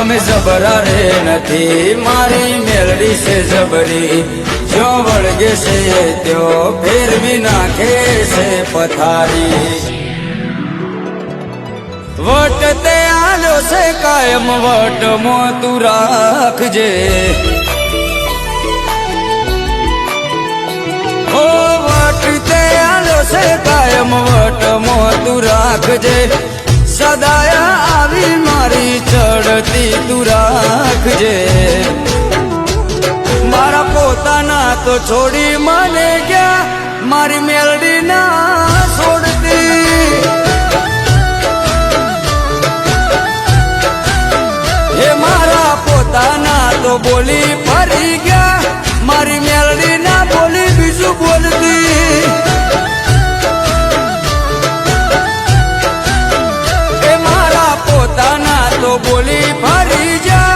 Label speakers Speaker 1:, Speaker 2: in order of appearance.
Speaker 1: અમે જબરા રે નથી મારી મેલડી છે જબરી જો વળગે છે ત્યો ફેરવી નાખે છે પથારી વટ તે આલ્યો છે કાયમ વટ મો તું રાખજે ઓ વટ તે આલ્યો છે કાયમ વટ મો તું રાખજે સદાયા આવી મારી ચડતી તું રાખજે મારા પોતાના તો છોડી મને ગયા મારી મેલડી ના છોડતી હે મારા પોતાના તો બોલી ફરી ગયા મારી મેલડી ના બોલી બીજું બોલતી એ મારા પોતાના તો બોલી ફરી જા